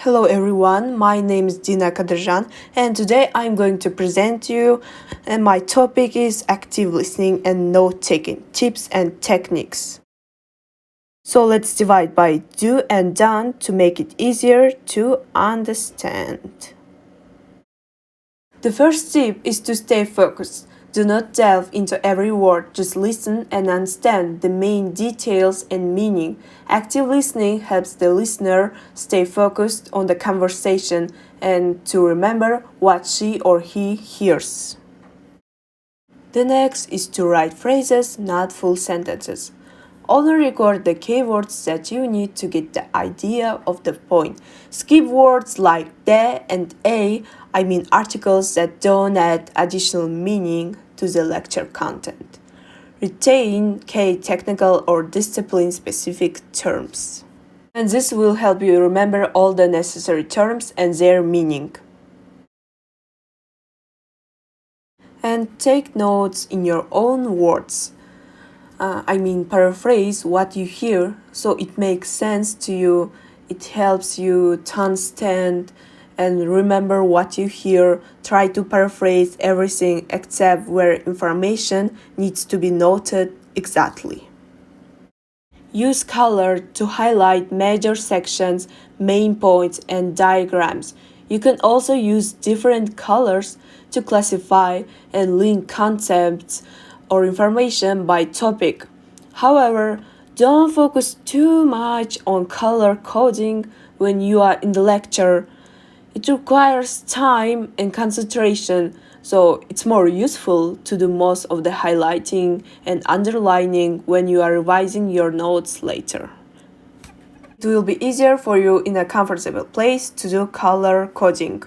Hello everyone, my name is Dina Kadyrzhan and today I'm going to present you and my topic is active listening and note-taking tips and techniques. So let's divide by do and done to make it easier to understand. The first tip is to stay focused. Do not delve into every word, just listen and understand the main details and meaning. Active listening helps the listener stay focused on the conversation and to remember what she or he hears. The next is to write phrases, not full sentences. Only record the keywords that you need to get the idea of the point. Skip words like the and a, I mean articles that don't add additional meaning to the lecture content. Retain key technical or discipline-specific terms. And this will help you remember all the necessary terms and their meaning. And take notes in your own words. Paraphrase what you hear so it makes sense to you. It helps you to understand and remember what you hear. Try to paraphrase everything except where information needs to be noted exactly. Use color to highlight major sections, main points, and diagrams. You can also use different colors to classify and link concepts or information by topic. However, don't focus too much on color coding when you are in the lecture. It requires time and concentration, so it's more useful to do most of the highlighting and underlining when you are revising your notes later. It will be easier for you in a comfortable place to do color coding.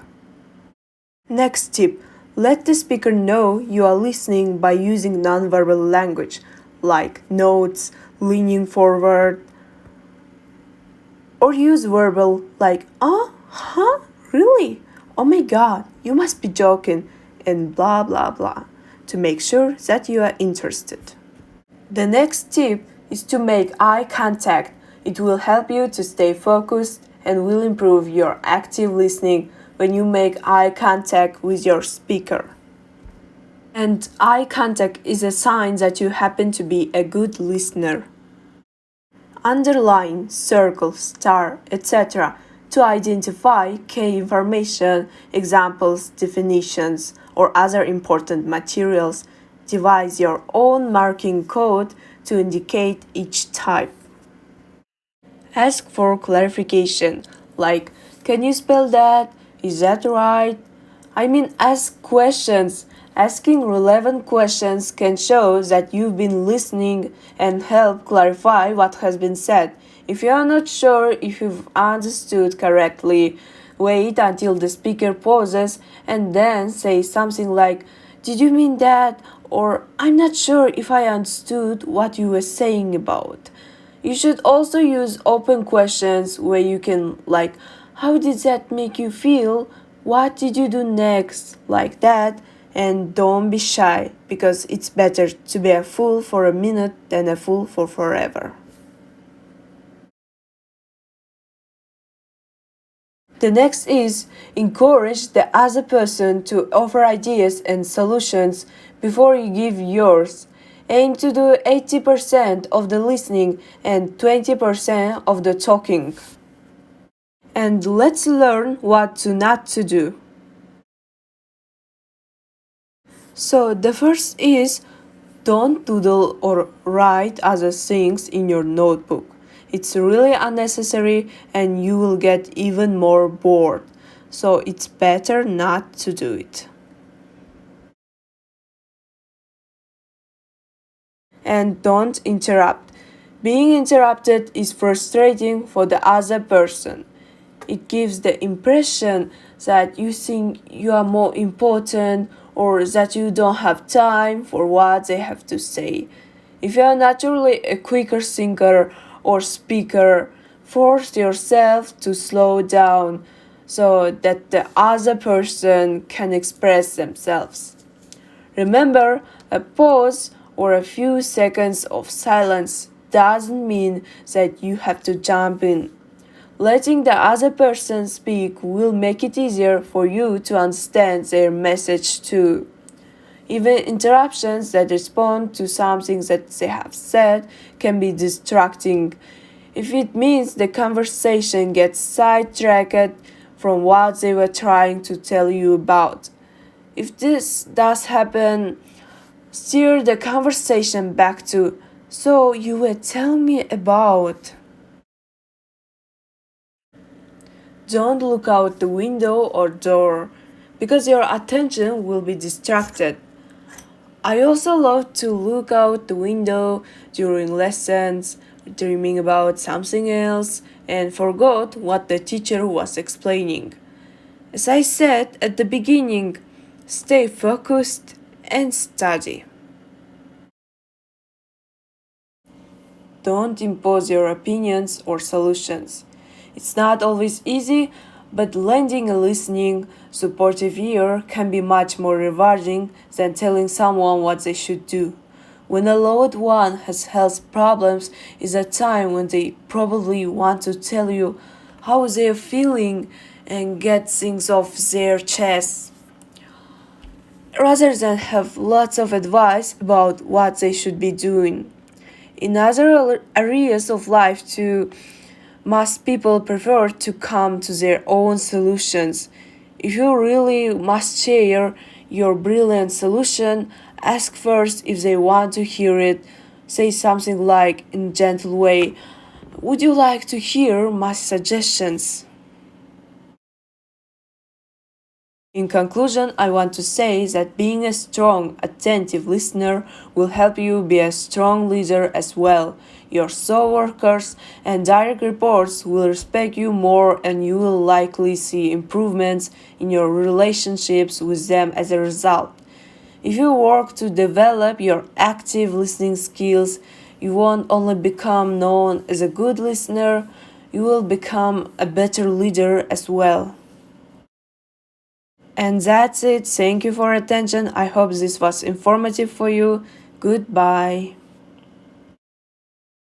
Next tip. Let the speaker know you are listening by using nonverbal language, like nods, leaning forward, or use verbal like, huh, really? Oh my god, you must be joking, and blah blah blah, to make sure that you are interested. The next tip is to make eye contact. It will help you to stay focused and will improve your active listening when you make eye contact with your speaker. And eye contact is a sign that you happen to be a good listener. Underline, circle, star, etc. to identify key information, examples, definitions, or other important materials. Devise your own marking code to indicate each type. Ask for clarification, like, can you spell that? Is that right? Ask questions. Asking relevant questions can show that you've been listening and help clarify what has been said. If you are not sure if you've understood correctly, wait until the speaker pauses and then say something like, did you mean that? Or I'm not sure if I understood what you were saying about. You should also use open questions where you can like, how did that make you feel? What did you do next? Like that. And don't be shy, because it's better to be a fool for a minute than a fool for forever. The next is encourage the other person to offer ideas and solutions before you give yours. Aim to do 80% of the listening and 20% of the talking. And let's learn what to not to do. So the first is don't doodle or write other things in your notebook. It's really unnecessary and you will get even more bored. So it's better not to do it. And don't interrupt. Being interrupted is frustrating for the other person. It gives the impression that you think you are more important or that you don't have time for what they have to say. If you are naturally a quicker thinker or speaker, force yourself to slow down so that the other person can express themselves. Remember, a pause or a few seconds of silence doesn't mean that you have to jump in. Letting the other person speak will make it easier for you to understand their message too. Even interruptions that respond to something that they have said can be distracting if it means the conversation gets sidetracked from what they were trying to tell you about. If this does happen, steer the conversation back to, "So you were telling me about." Don't look out the window or door because your attention will be distracted. I also love to look out the window during lessons, dreaming about something else, and forgot what the teacher was explaining. As I said at the beginning, stay focused and study. Don't impose your opinions or solutions. It's not always easy, but lending a listening, supportive ear can be much more rewarding than telling someone what they should do. When a loved one has health problems is a time when they probably want to tell you how they're feeling and get things off their chest rather than have lots of advice about what they should be doing. In other areas of life too, most people prefer to come to their own solutions. If you really must share your brilliant solution, ask first if they want to hear it. Say something like, in a gentle way, "Would you like to hear my suggestions?" In conclusion, I want to say that being a strong, attentive listener will help you be a strong leader as well. Your co-workers and direct reports will respect you more and you will likely see improvements in your relationships with them as a result. If you work to develop your active listening skills, you won't only become known as a good listener, you will become a better leader as well. And that's it. Thank you for attention. I hope this was informative for you. Goodbye.